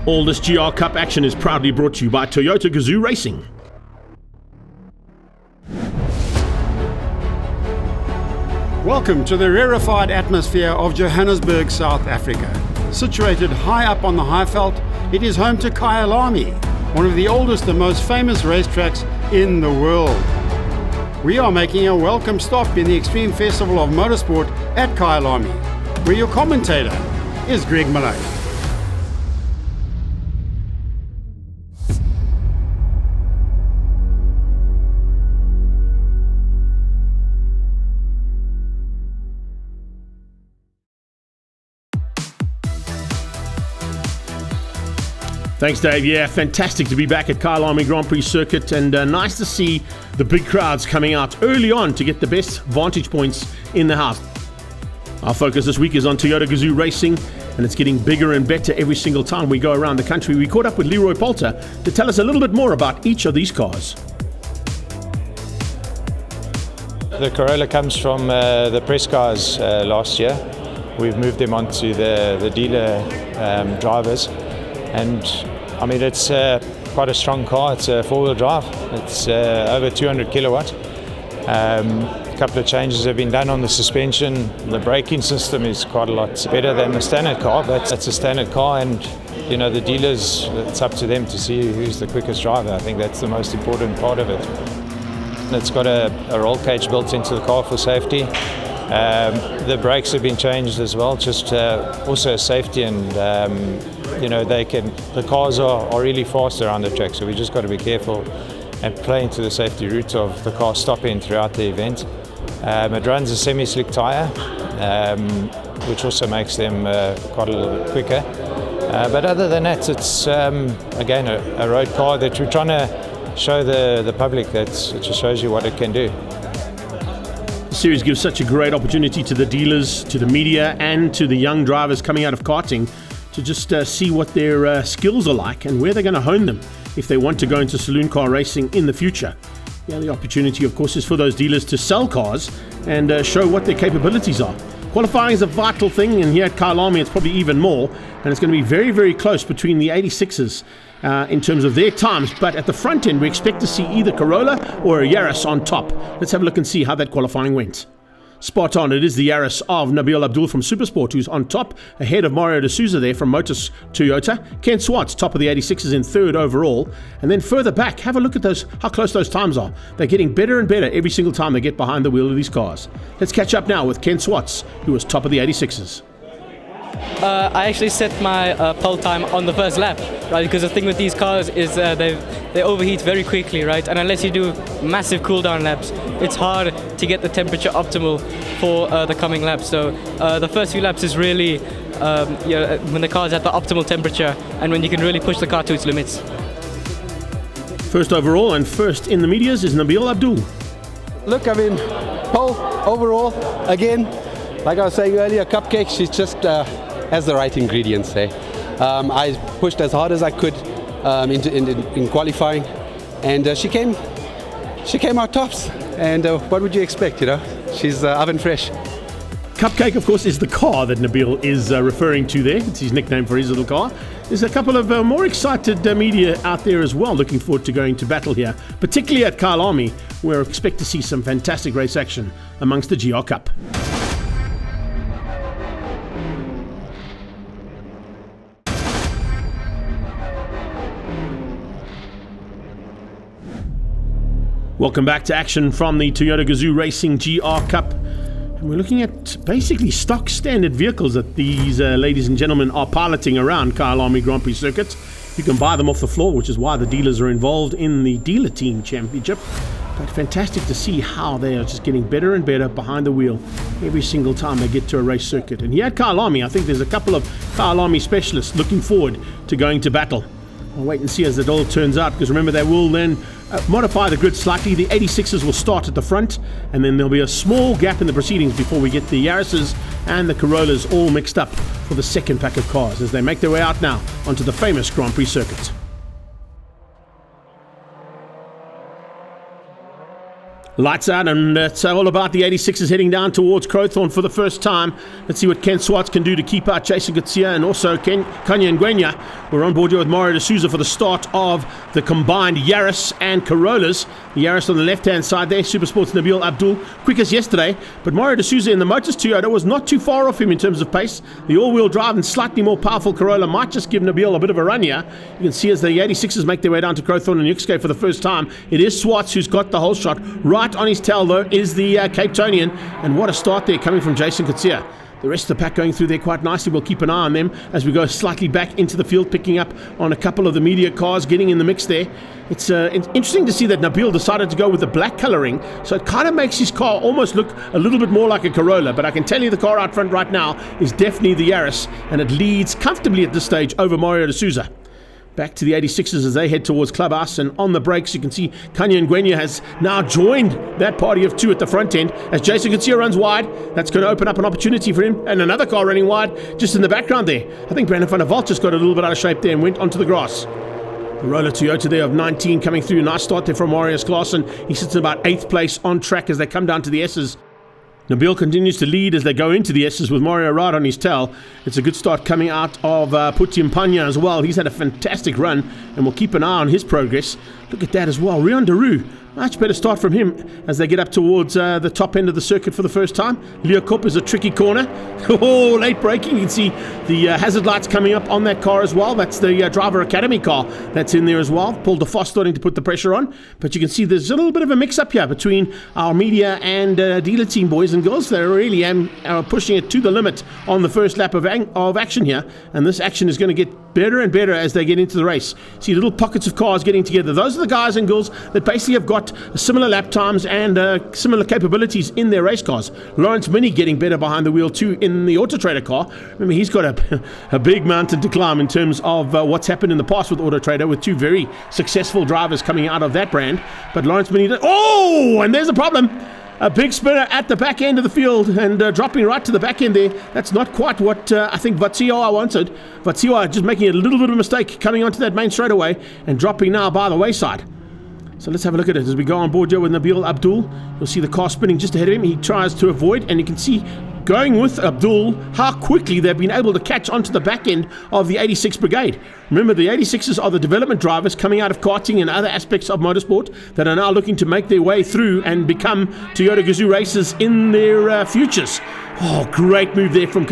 All this GR Cup action is proudly brought to you by Toyota Gazoo Racing. Welcome to the rarefied atmosphere of Johannesburg, South Africa. Situated high up on the Highveld, it is home to Kyalami, one of the oldest and most famous racetracks in the world. We are making a welcome stop in the Extreme Festival of Motorsport at Kyalami, where your commentator is Gqeberha. Thanks, Dave. Yeah, fantastic to be back at Kyalami Grand Prix circuit, and nice to see the big crowds coming out early on to get the best vantage points in the house. Our focus this week is on Toyota Gazoo Racing, and it's getting bigger and better every single time we go around the country. We caught up with Leroy Poulter to tell us a little bit more about each of these cars. The Corolla comes from the press cars last year. We've moved them onto the dealer drivers. And I mean, it's quite a strong car. It's a four-wheel drive. It's over 200 kilowatt. A couple of changes have been done on the suspension. The braking system is quite a lot better than the standard car, but it's a standard car, and you know, the dealers, it's up to them to see who's the quickest driver. I think that's the most important part of it. It's got a roll cage built into the car for safety. The brakes have been changed as well, just also safety, and you know, the cars are really fast around the track, so we just got to be careful and play into the safety route of the car stopping throughout the event. It runs a semi-slick tyre, which also makes them quite a little bit quicker. But other than that, it's again a road car that we're trying to show the public. It just shows you what it can do. The series gives such a great opportunity to the dealers, to the media, and to the young drivers coming out of karting to just see what their skills are like and where they're going to hone them if they want to go into saloon car racing in the future. Yeah, the opportunity, of course, is for those dealers to sell cars and show what their capabilities are. Qualifying is a vital thing, and here at Kyalami it's probably even more, and it's going to be very, very close between the 86s in terms of their times, but at the front end we expect to see either Corolla or a Yaris on top. Let's have a look and see how that qualifying went. Spot on, it is the Yaris of Nabil Abdul from Supersport who's on top, ahead of Mario De Souza there from Motors Toyota. Ken Swartz, top of the 86s in third overall. And then further back, have a look at how close those times are. They're getting better and better every single time they get behind the wheel of these cars. Let's catch up now with Ken Swartz, who was top of the 86s. I actually set my pole time on the first lap, right? Because the thing with these cars is they overheat very quickly, right? And unless you do massive cool down laps, it's hard to get the temperature optimal for the coming laps. So the first few laps is really when the car's at the optimal temperature and when you can really push the car to its limits. First overall and first in the medias is Nabil Abdul. Look, I mean, pole overall again. Like I was saying earlier, Cupcake, she just has the right ingredients there. I pushed as hard as I could in qualifying, and she came out tops. And what would you expect, you know? She's oven fresh. Cupcake, of course, is the car that Nabil is referring to there. It's his nickname for his little car. There's a couple of more excited media out there as well, looking forward to going to battle here, particularly at Kyalami, where we expect to see some fantastic race action amongst the GR Cup. Welcome back to action from the Toyota Gazoo Racing GR Cup. And we're looking at basically stock standard vehicles that these ladies and gentlemen are piloting around Kyalami Grand Prix circuit. You can buy them off the floor, which is why the dealers are involved in the dealer team championship. But fantastic to see how they are just getting better and better behind the wheel every single time they get to a race circuit. And here at Kyalami, I think there's a couple of Kyalami specialists looking forward to going to battle. I'll wait and see as it all turns out, because remember, they will then modify the grid slightly. The 86s will start at the front, and then there'll be a small gap in the proceedings before we get the Yarises and the Corollas all mixed up for the second pack of cars as they make their way out now onto the famous Grand Prix circuit. Lights out, and it's all about the 86s heading down towards Crowthorne for the first time. Let's see what Ken Swartz can do to keep out Jason Gqeberha and also Kanya Ngwenya. We're on board here with Mario D'Souza for the start of the combined Yaris and Corollas. The Yaris on the left-hand side there, Supersport's Nabil Abdul, quickest yesterday, but Mario D'Souza in the Motors Toyota was not too far off him in terms of pace. The all-wheel drive and slightly more powerful Corolla might just give Nabil a bit of a run here. You can see as the 86s make their way down to Crowthorne and Gqeberha for the first time, it is Swartz who's got the whole shot. Right on his tail, though, is the Cape Townian, and what a start there coming from Jason Gqeberha. The rest of the pack going through there quite nicely. We'll keep an eye on them as we go slightly back into the field, picking up on a couple of the media cars getting in the mix there. It's interesting to see that Nabil decided to go with the black colouring, so it kind of makes his car almost look a little bit more like a Corolla, but I can tell you the car out front right now is definitely the Yaris, and it leads comfortably at this stage over Mario D'Souza. Back to the 86s as they head towards Clubhouse, and on the brakes you can see Kanya Ngwenya has now joined that party of two at the front end as Jason Gqeberha runs wide. That's going to open up an opportunity for him, and another car running wide just in the background there. I think Brandon van der Walt just got a little bit out of shape there and went onto the grass. The roller Toyota there of 19 coming through. Nice start there from Marius Klaassen. He sits in about 8th place on track as they come down to the S's. Nabil continues to lead as they go into the S's with Mario right on his tail. It's a good start coming out of Putim Panya as well. He's had a fantastic run, and we'll keep an eye on his progress. Look at that as well. Rian Daru, much better start from him as they get up towards the top end of the circuit for the first time. Leeuwkop is a tricky corner. Oh, late braking. You can see the hazard lights coming up on that car as well. That's the Driver Academy car that's in there as well. Paul DeFoss starting to put the pressure on. But you can see there's a little bit of a mix-up here between our media and dealer team boys and girls. They really are pushing it to the limit on the first lap of action here. And this action is going to get better and better as they get into the race. See little pockets of cars getting together. Those are the guys and girls that basically have got similar lap times and similar capabilities in their race cars. Lawrence Mini getting better behind the wheel too in the Auto Trader car. Remember, he's got a big mountain to climb in terms of what's happened in the past with Auto Trader, with two very successful drivers coming out of that brand. But Lawrence Mini, and there's a problem. A big spinner at the back end of the field and dropping right to the back end there. That's not quite what I think Vatsioa wanted. Vatsioa just making a little bit of a mistake coming onto that main straightaway and dropping now by the wayside. So let's have a look at it as we go on board here with Nabil Abdul. You'll see the car spinning just ahead of him. He tries to avoid, and you can see going with Abdul how quickly they've been able to catch onto the back end of the 86 Brigade. Remember, the 86s are the development drivers coming out of karting and other aspects of motorsport that are now looking to make their way through and become Toyota Gazoo racers in their futures. Oh, great move there from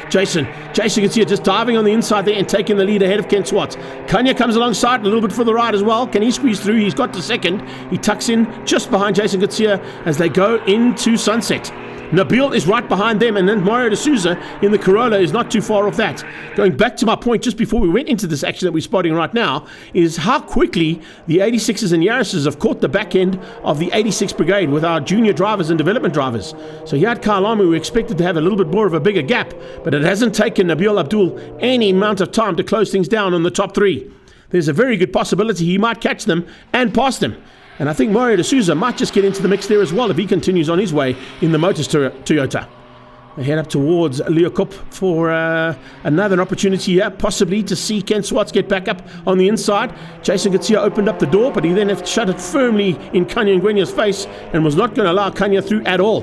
Jason. Jason Gqeberha just diving on the inside there and taking the lead ahead of Ken Swartz. Kanya comes alongside a little bit for the ride as well. Can he squeeze through? He's got to second. He tucks in just behind Jason Gqeberha as they go into sunset. Nabil is right behind them, and then Mario D'Souza in the Corolla is not too far off that. Going back to my point just before we went into this action that we're spotting right now is how quickly the 86s and Yarises have caught the back end of the 86 Brigade with our junior drivers and development drivers. So here at Kyalami, we expected to have a little bit more of a bigger gap, but it hasn't taken Nabil Abdul any amount of time to close things down on the top three. There's a very good possibility he might catch them and pass them. And I think Mario D'Souza might just get into the mix there as well if he continues on his way in the Motors Toyota. They head up towards Leeuwkop for another opportunity here, possibly to see Ken Swartz get back up on the inside. Jason Gqeberha opened up the door, but he then shut it firmly in Kanya Ngwenya's face and was not going to allow Kanya through at all.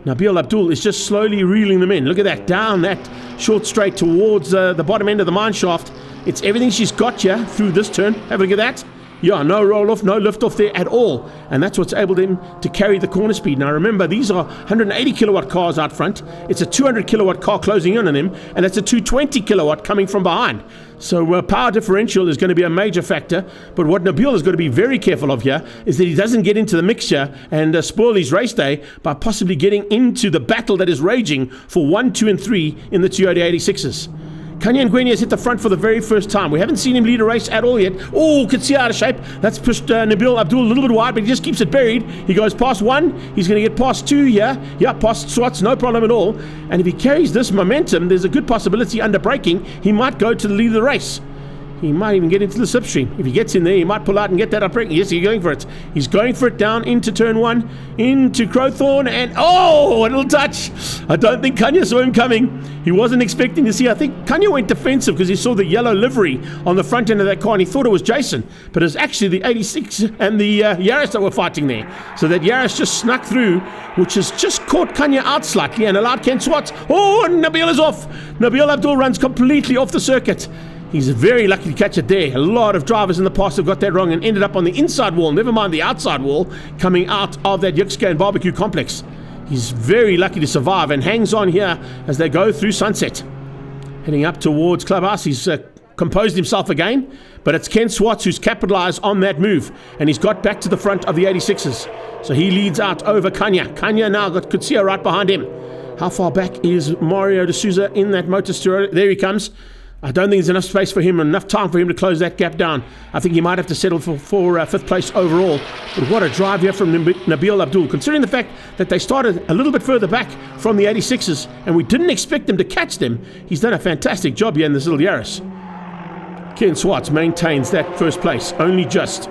Nabil Abdul is just slowly reeling them in. Look at that, down that short straight towards the bottom end of the mine shaft. It's everything she's got here through this turn. Have a look at that. Yeah, no roll off, no lift off there at all. And that's what's enabled him to carry the corner speed. Now remember, these are 180 kilowatt cars out front. It's a 200 kilowatt car closing in on him, and it's a 220 kilowatt coming from behind. So power differential is going to be a major factor. But what Nabil is going to be very careful of here is that he doesn't get into the mixture and spoil his race day by possibly getting into the battle that is raging for 1, 2, and 3 in the Toyota 86s. Kanya Ngwenya has hit the front for the very first time. We haven't seen him lead a race at all yet. Oh, Gqeberha out of shape. That's pushed Nabil Abdul a little bit wide, but he just keeps it buried. He goes past 1. He's going to get past 2 here. Yeah, past Swartz, no problem at all. And if he carries this momentum, there's a good possibility under braking, he might go to the lead of the race. He might even get into the slipstream. If he gets in there, he might pull out and get that up. Yes, he's going for it. He's going for it down into turn 1, into Crowthorne, and oh, a little touch. I don't think Kanya saw him coming. He wasn't expecting to see. I think Kanya went defensive because he saw the yellow livery on the front end of that car and he thought it was Jason. But it was actually the 86 and the Yaris that were fighting there. So that Yaris just snuck through, which has just caught Kanya out slightly and allowed Ken Swats. Oh, and Nabil is off. Nabil Abdul runs completely off the circuit. He's very lucky to catch it there. A lot of drivers in the past have got that wrong and ended up on the inside wall, never mind the outside wall, coming out of that Yukska and barbecue complex. He's very lucky to survive and hangs on here as they go through Sunset. Heading up towards Clubhouse, he's composed himself again, but it's Ken Swats who's capitalized on that move, and he's got back to the front of the 86s. So he leads out over Kanya. Kanya now got Kutsia right behind him. How far back is Mario D'Souza in that motor studio? There he comes. I don't think there's enough space for him, enough time for him to close that gap down. I think he might have to settle for 5th place overall. But what a drive here from Nabil Abdul, considering the fact that they started a little bit further back from the 86s and we didn't expect them to catch them. He's done a fantastic job here in this little Yaris. Ken Swats maintains that 1st place, only just.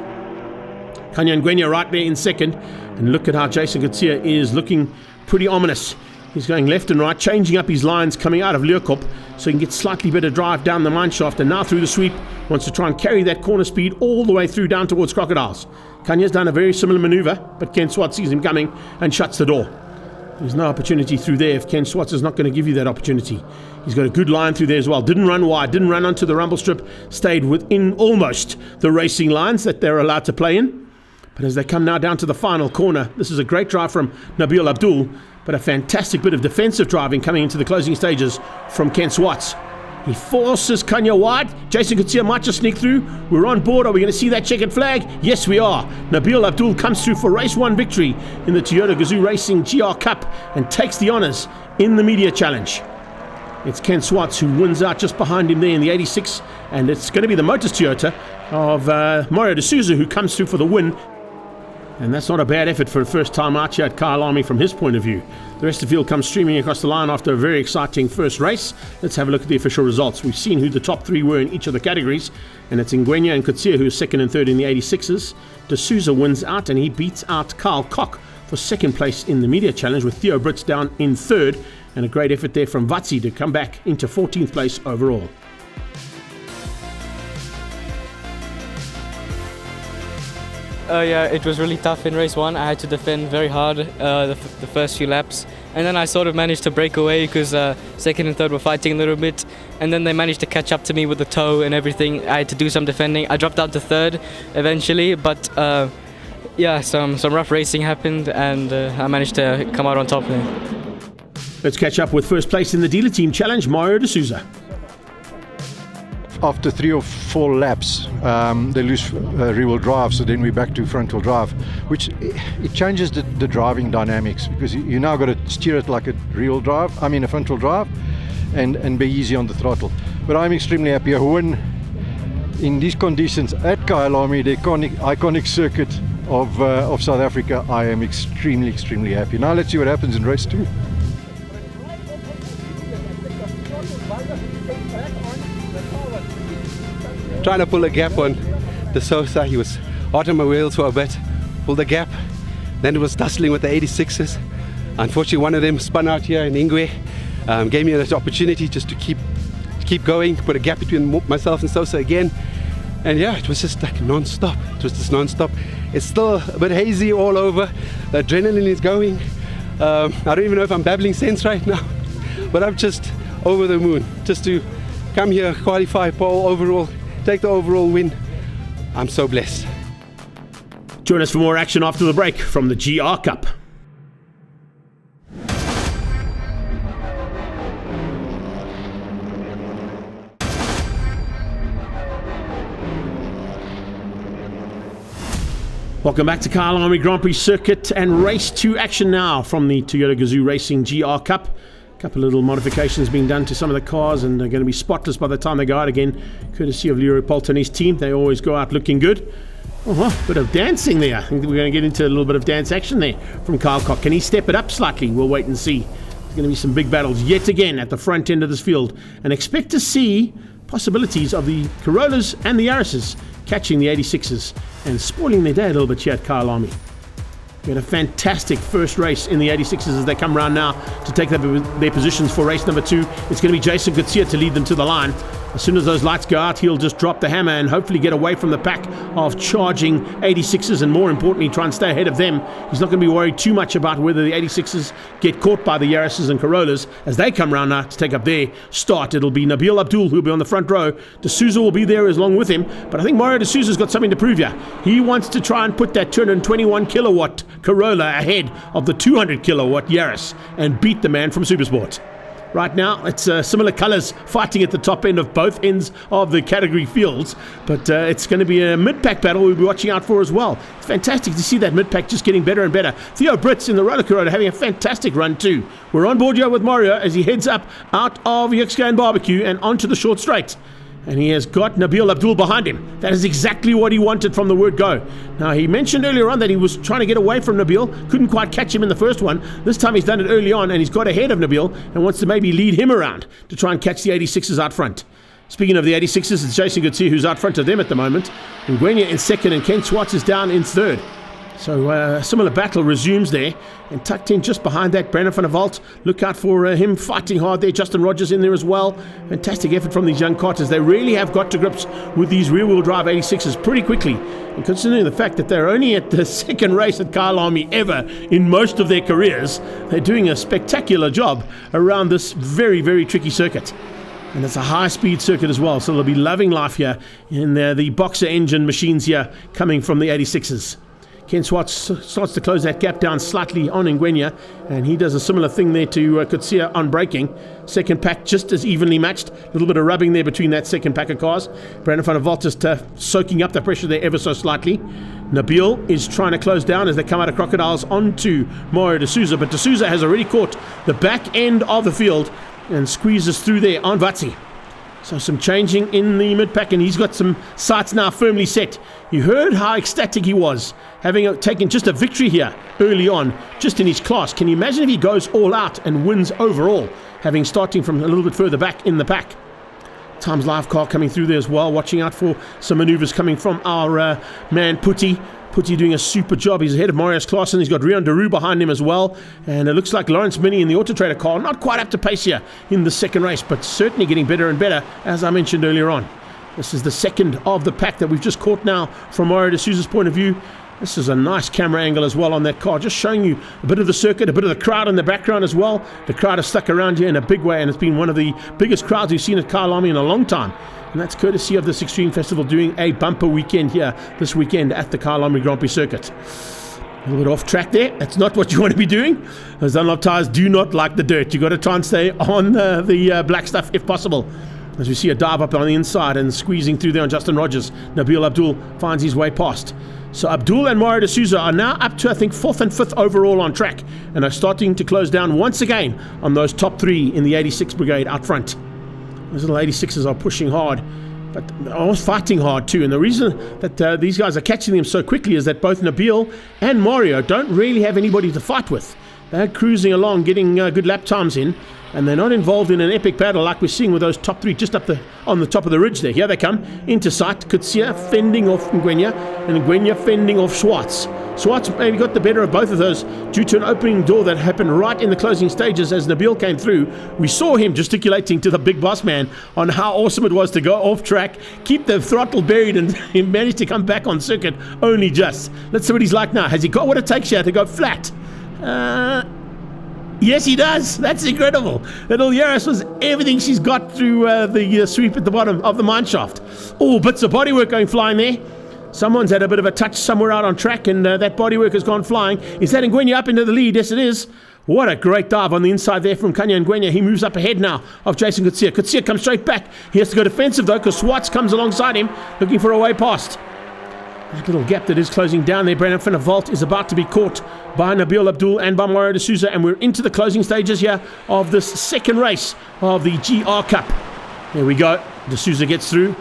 Kanya Ngwenya right there in 2nd. And look at how Jason Gutsia is looking pretty ominous. He's going left and right, changing up his lines coming out of Leeuwkop so he can get slightly better drive down the mine shaft, and now through the sweep wants to try and carry that corner speed all the way through down towards Crocodiles. Kanya's done a very similar maneuver, but Ken Swats sees him coming and shuts the door. There's no opportunity through there if Ken Swats is not going to give you that opportunity. He's got a good line through there as well. Didn't run wide, didn't run onto the rumble strip, stayed within almost the racing lines that they're allowed to play in. But as they come now down to the final corner, this is a great drive from Nabil Abdul, but a fantastic bit of defensive driving coming into the closing stages from Ken Swats. He forces Kanya wide. Jason Kutsia might just sneak through. We're on board. Are we going to see that checkered flag? Yes, we are. Nabil Abdul comes through for race 1 victory in the Toyota Gazoo Racing GR Cup and takes the honours in the media challenge. It's Ken Swats who wins out just behind him there in the 86, and it's going to be the Motors Toyota of Mario D'Souza who comes through for the win. And that's not a bad effort for the first time out here at Kyalami from his point of view. The rest of the field comes streaming across the line after a very exciting first race. Let's have a look at the official results. We've seen who the top 3 were in each of the categories, and it's Ngwenya and Kutsia who are 2nd and 3rd in the 86s. D'Souza wins out and he beats out Carl Koch for 2nd place in the media challenge, with Theo Brits down in 3rd, and a great effort there from Vatsi to come back into 14th place overall. Yeah, it was really tough in race 1. I had to defend very hard the first few laps, and then I sort of managed to break away because 2nd and 3rd were fighting a little bit, and then they managed to catch up to me with the toe and everything. I had to do some defending. I dropped down to 3rd eventually, but yeah, some rough racing happened, and I managed to come out on top there. Let's catch up with 1st place in the dealer team challenge, Mario D'Souza. After 3 or 4 laps, they lose rear-wheel drive, so then we're back to front-wheel drive, which it changes the driving dynamics, because you now got to steer it like a rear-wheel drive, a front-wheel drive, and be easy on the throttle. But I'm extremely happy. I win in these conditions at Kyalami, the iconic circuit of South Africa. I am extremely happy. Now let's see what happens in race 2. Trying to pull a gap on D'Souza. He was hot on my wheels for a bit, pulled the gap, then it was tussling with the 86s. Unfortunately, one of them spun out here in Ingwe, gave me an opportunity just to keep going, put a gap between myself and Sosa again, and yeah, it was just like non-stop. It's still a bit hazy all over, the adrenaline is going. I don't even know if I'm babbling sense right now, but I'm just over the moon just to come here, qualify pole overall, take the overall win. I'm so blessed. Join us for more action after the break from the GR Cup. Welcome back to Kyalami Grand Prix Circuit and Race 2 action now from the Toyota Gazoo Racing GR Cup. A couple of little modifications being done to some of the cars, and they're going to be spotless by the time they go out again, courtesy of Leroy Poult and his team. They always go out looking good. Bit of dancing there. I think we're going to get into a little bit of dance action there from Carl Koch. Can he step it up slightly? We'll wait and see. There's going to be some big battles yet again at the front end of this field, and expect to see possibilities of the Corollas and the Yaris's catching the 86s and spoiling their day a little bit here at Kyalami. We had a fantastic first race in the 86s as they come round now to take their positions for race number 2. It's going to be Jason Gqeberha to lead them to the line. As soon as those lights go out, he'll just drop the hammer and hopefully get away from the pack of charging 86s, and more importantly, try and stay ahead of them. He's not going to be worried too much about whether the 86s get caught by the Yaris's and Corollas as they come round now to take up their start. It'll be Nabil Abdul who'll be on the front row. D'Souza will be there along with him, but I think Mario D'Souza's got something to prove here. He wants to try and put that 221 kilowatt Corolla ahead of the 200 kilowatt Yaris and beat the man from Supersport. Right now, it's similar colours fighting at the top end of both ends of the category fields, but it's going to be a mid-pack battle we'll be watching out for as well. It's fantastic to see that mid-pack just getting better and better. Theo Brits in the roller Corolla having a fantastic run too. We're on board here with Mario as he heads up out of Yixka and Barbecue and onto the short straight. And he has got Nabil Abdul behind him. That is exactly what he wanted from the word go. Now, he mentioned earlier on that he was trying to get away from Nabil, couldn't quite catch him in the first one. This time he's done it early on, and he's got ahead of Nabil and wants to maybe lead him around to try and catch the 86s out front. Speaking of the 86s, it's Jason Gqeberha who's out front of them at the moment. Ngwenya in second, and Ken Swartz is down in third. So a similar battle resumes there, and tucked in just behind that, Brandon van der Walt. Look out for him fighting hard there. Justin Rogers in there as well. Fantastic effort from these young carters. They really have got to grips with these rear-wheel drive 86s pretty quickly. And considering the fact that they're only at the second race at Kyalami ever in most of their careers, they're doing a spectacular job around this very, very tricky circuit. And it's a high-speed circuit as well, so they'll be loving life here in the boxer engine machines here coming from the 86s. Ken Swartz starts to close that gap down slightly on Ngwenya, and he does a similar thing there to Gqeberha on braking. Second pack just as evenly matched. A little bit of rubbing there between that second pack of cars. Brandon van der Walt just soaking up the pressure there ever so slightly. Nabil is trying to close down as they come out of Crocodiles onto Mario D'Souza, but D'Souza has already caught the back end of the field and squeezes through there on Vatsi. So some changing in the mid-pack, and he's got some sights now firmly set. You heard how ecstatic he was, having taken just a victory here early on, just in his class. Can you imagine if he goes all out and wins overall, having starting from a little bit further back in the pack? Times Live car coming through there as well, watching out for some manoeuvres coming from our man Putty. Putty doing a super job. He's ahead of Marius Klaassen. He's got Rian Daru behind him as well. And it looks like Lawrence Mini in the Auto Trader car, not quite up to pace here in the second race, but certainly getting better and better, as I mentioned earlier on. This is the second of the pack that we've just caught now from Mario D'Souza's point of view. This is a nice camera angle as well on that car, just showing you a bit of the circuit, a bit of the crowd in the background as well. The crowd has stuck around here in a big way, and it's been one of the biggest crowds we've seen at Kyalami in a long time. And that's courtesy of this Extreme Festival doing a bumper weekend here this weekend at the Kyalami Grand Prix circuit. A little bit off track there. That's not what you want to be doing. Those Dunlop tyres do not like the dirt. You've got to try and stay on the black stuff if possible. As we see a dive up on the inside and squeezing through there on Justin Rogers. Nabil Abdul finds his way past. So Abdul and Mario D'Souza are now up to, I think, 4th and 5th overall on track, and are starting to close down once again on those top 3 in the 86 Brigade out front. Those little 86s are pushing hard, but they're almost fighting hard too. And the reason that these guys are catching them so quickly is that both Nabil and Mario don't really have anybody to fight with. They're cruising along, getting good lap times in, and they're not involved in an epic battle like we're seeing with those top 3 just up on the top of the ridge there. Here they come into sight. Gqeberha fending off Ngwenya, and Ngwenya fending off Swartz. Swartz maybe got the better of both of those due to an opening door that happened right in the closing stages as Nabil came through. We saw him gesticulating to the big boss man on how awesome it was to go off track, keep the throttle buried, and he managed to come back on circuit only just. Let's see what he's like now. Has he got what it takes here to go flat? Yes, he does. That's incredible. Little Yaris was everything she's got through the sweep at the bottom of the mine shaft. Oh, bits of bodywork going flying there. Someone's had a bit of a touch somewhere out on track, and that bodywork has gone flying. Is that Ngwenya up into the lead? Yes, it is. What a great dive on the inside there from Kanya Ngwenya. He moves up ahead now of Jason Gqeberha. Gqeberha comes straight back. He has to go defensive, though, because Swartz comes alongside him, looking for a way past. That little gap that is closing down there, Brandon van der Walt is about to be caught by Nabil Abdul and by Mario D'Souza, and we're into the closing stages here of this second race of the GR Cup. There we go. D'Souza gets through.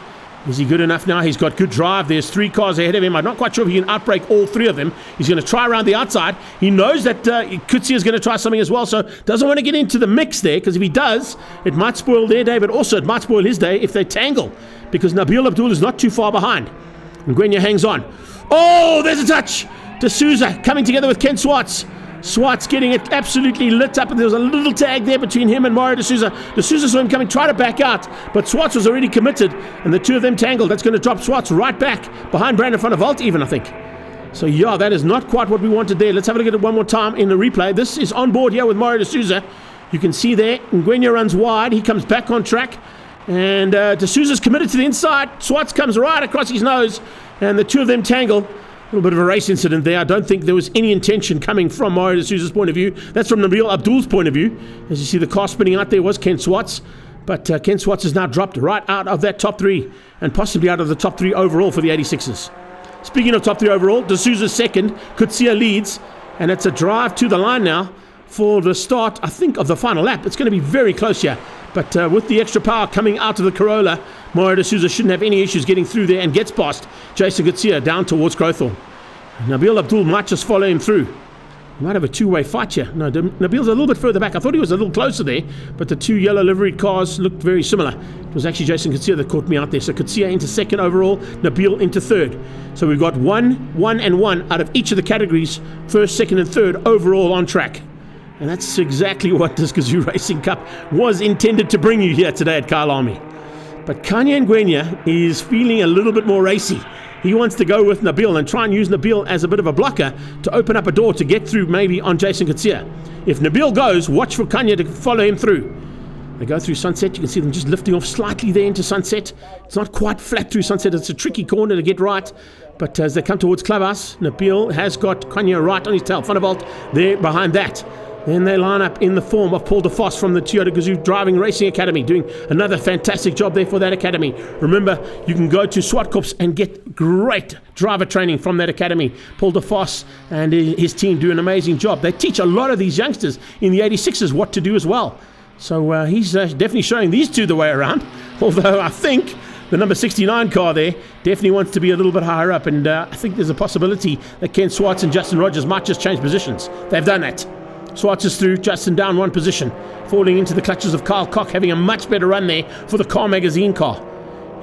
Is he good enough now? He's got good drive. There's 3 cars ahead of him. I'm not quite sure if he can outbrake all 3 of them. He's going to try around the outside. He knows that Kutsia is going to try something as well, so doesn't want to get into the mix there, because if he does, it might spoil their day, but also it might spoil his day if they tangle, because Nabil Abdul is not too far behind. Ngwenya hangs on. Oh, there's a touch. D'Souza coming together with Ken Swartz. Swartz getting it absolutely lit up, and there was a little tag there between him and Mario D'Souza. D'Souza saw him coming, try to back out, but Swartz was already committed, and the two of them tangled. That's going to drop Swartz right back behind Brandon van der Walt even, I think. So yeah, that is not quite what we wanted there. Let's have a look at it one more time in the replay. This is on board here with Mario D'Souza. You can see there, Ngwenya runs wide. He comes back on track, and D'Souza's committed to the inside. Swartz comes right across his nose, and the two of them tangle. A little bit of a race incident there. I don't think there was any intention coming from Mario D'Souza's point of view. That's from Nabil Abdul's point of view. As you see, the car spinning out there was Ken Swartz. But Ken Swartz has now dropped right out of that top 3, and possibly out of the top 3 overall for the 86ers. Speaking of top 3 overall, D'Souza's second, Kutsia leads, and it's a drive to the line now for the start, I think, of the final lap. It's going to be very close here. But with the extra power coming out of the Corolla, Mario D'Souza shouldn't have any issues getting through there, and gets past Jason Kutsia down towards Crowthorne. Nabil Abdul might just follow him through. He might have a two-way fight here. No, Nabil's a little bit further back. I thought he was a little closer there, but the 2 yellow liveried cars looked very similar. It was actually Jason Kutsia that caught me out there. So Kutsia into second overall, Nabil into third. So we've got 1, 1, and 1 out of each of the categories, first, second, and third overall on track. And that's exactly what this Gazoo Racing Cup was intended to bring you here today at Kyalami. But Kanye Ngwenya is feeling a little bit more racy. He wants to go with Nabil and try and use Nabil as a bit of a blocker to open up a door to get through maybe on Jason Kutsia. If Nabil goes, watch for Kanye to follow him through. They go through Sunset. You can see them just lifting off slightly there into Sunset. It's not quite flat through Sunset. It's a tricky corner to get right. But as they come towards Clubhouse, Nabil has got Kanye right on his tail. Van der Walt there behind that. Then they line up in the form of Paul de Vos from the Toyota Gazoo Driving Racing Academy, doing another fantastic job there for that academy. Remember, you can go to Swartkorps and get great driver training from that academy. Paul de Vos and his team do an amazing job. They teach a lot of these youngsters in the 86ers what to do as well. So he's definitely showing these two the way around, although I think the number 69 car there definitely wants to be a little bit higher up, and I think there's a possibility that Ken Swartz and Justin Rogers might just change positions. They've done that. Swartz is through, Justin down 1 position, falling into the clutches of Kyle Koch, having a much better run there for the Car Magazine car.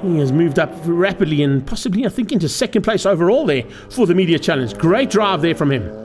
He has moved up rapidly and possibly, I think, into second place overall there for the Media Challenge. Great drive there from him.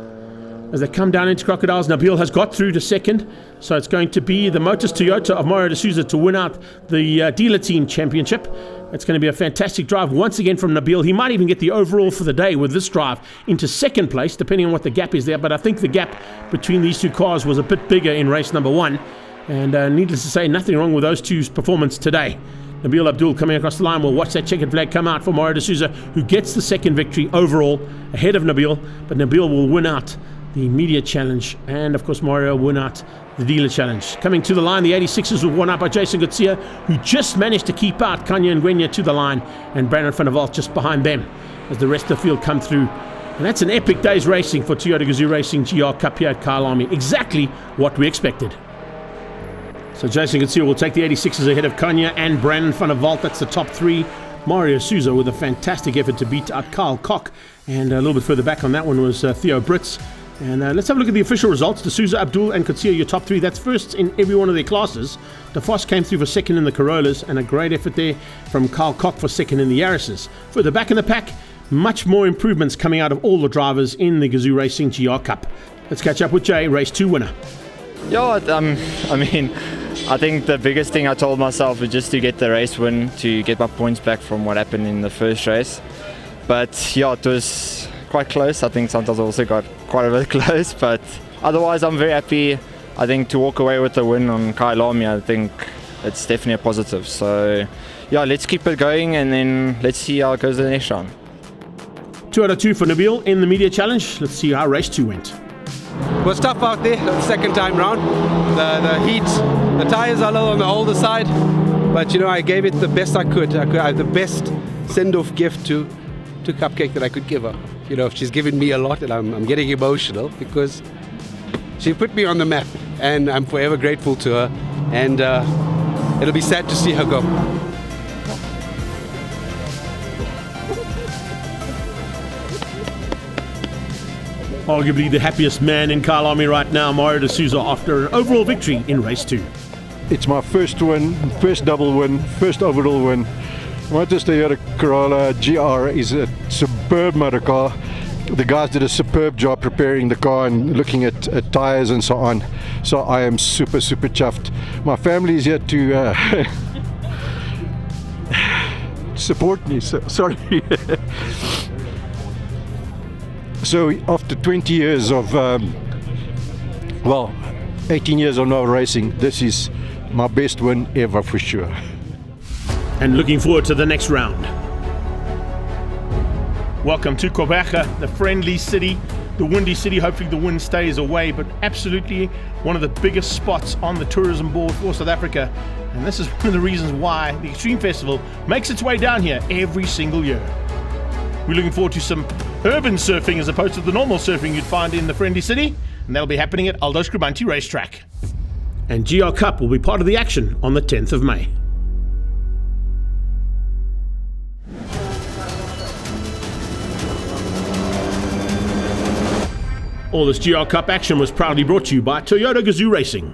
As they come down into Crocodiles, Nabil has got through to second, so it's going to be the Motors Toyota of Mario D'Souza to win out the dealer team championship. It's going to be a fantastic drive once again from Nabil. He might even get the overall for the day with this drive into second place, depending on what the gap is there. But I think the gap between these two cars was a bit bigger in race number 1. And needless to say, nothing wrong with those two's performance today. Nabil Abdul coming across the line will watch that checkered flag come out for Mario D'Souza, who gets the second victory overall ahead of Nabil. But Nabil will win out the Media Challenge, and of course Mario won out the Dealer Challenge. Coming to the line, the 86ers were won out by Jason Kutsia, who just managed to keep out Kanye Ngwenya to the line, and Brandon van der Walt just behind them as the rest of the field come through. And that's an epic day's racing for Toyota Gazoo Racing GR Cup here at Kyalami. Exactly what we expected. So Jason Kutsia will take the 86ers ahead of Kanye and Brandon van der Walt. That's the top 3. Mario D'Souza with a fantastic effort to beat out Kyle Koch, and a little bit further back on that one was Theo Brits. And let's have a look at the official results. D'Souza, Abdul, and Kutsia, your top 3. That's first in every one of their classes. De Vos came through for second in the Corollas, and a great effort there from Kyle Koch for second in the Yaris's. Further back in the pack, much more improvements coming out of all the drivers in the Gazoo Racing GR Cup. Let's catch up with Jay, race 2 winner. Yeah, I think the biggest thing I told myself was just to get the race win, to get my points back from what happened in the first race. But yeah, it was quite close. I think sometimes I also got quite a bit close, but otherwise I'm very happy. I think to walk away with the win on Kyalami, I think it's definitely a positive. So yeah, let's keep it going, and then let's see how it goes in the next round. 2 out of 2 for Nabil in the Media Challenge. Let's see how race 2 went. It was tough out there the second time round. The heat, the tires are a little on the older side, but you know, I gave it the best I could. I had the best send-off gift to Cupcake that I could give her. You know, she's given me a lot, and I'm getting emotional because she put me on the map, and I'm forever grateful to her, and it'll be sad to see her go. Arguably the happiest man in Kyalami right now, Mario D'Souza, after an overall victory in race 2. It's my first win, first double win, first overall win. My Toyota Corolla GR is a superb motor car. The guys did a superb job preparing the car and looking at tires and so on. So I am super chuffed. My family is here to support me. So, sorry. So after 20 years of, 18 years of no racing, this is my best win ever for sure. And looking forward to the next round. Welcome to Gqeberha, the friendly city, the windy city. Hopefully the wind stays away, but absolutely one of the biggest spots on the tourism board for South Africa. And this is one of the reasons why the Extreme Festival makes its way down here every single year. We're looking forward to some urban surfing as opposed to the normal surfing you'd find in the friendly city, and that'll be happening at Aldo's Krabanti racetrack. And GR Cup will be part of the action on the 10th of May. All this GR Cup action was proudly brought to you by Toyota Gazoo Racing.